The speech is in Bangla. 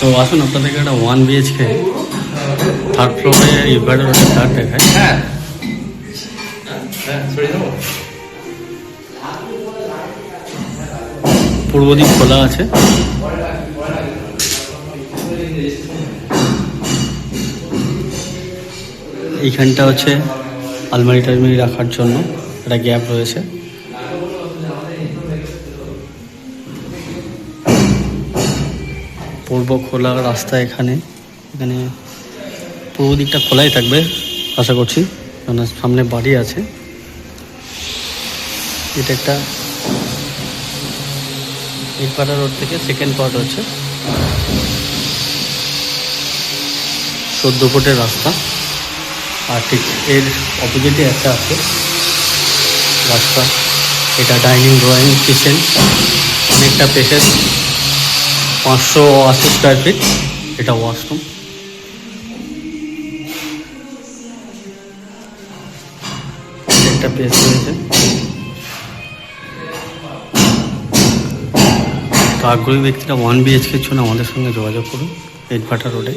তো আসুন আপনাদেরকে একটা 1 BHK থার্ড ফ্লোরে ইউভাইডার রোডের ফ্ল্যাট দেখায়। হ্যাঁ সরিয়ে দেবো। পূর্ব দিক খোলা আছে, এইখানটা হচ্ছে আলমারি টালমারি রাখার জন্য একটা গ্যাপ রয়েছে। পূর্ব খোলা রাস্তা এখানে এখানে পূর্ব দিকটা খোলাই থাকবে আশা করছি, কারণ সামনে বাড়ি আছে। এটা একটা ইটপাড়া রোড থেকে সেকেন্ড পার্ট হচ্ছে 14 ফুটের রাস্তা, আর ঠিক এর অপোজিটে একটা আছে রাস্তা। এটা ডাইনিং ড্রয়িং কিচেন, অনেকটা পেসেস, 580 স্কোয়ার ফিট। এটা ওয়াশরুম। একটা পেস রয়েছে। তো আগ্রহী ব্যক্তিরা 1 BHK জন্য আমাদের সঙ্গে যোগাযোগ করুন ইটভাটা রোডে।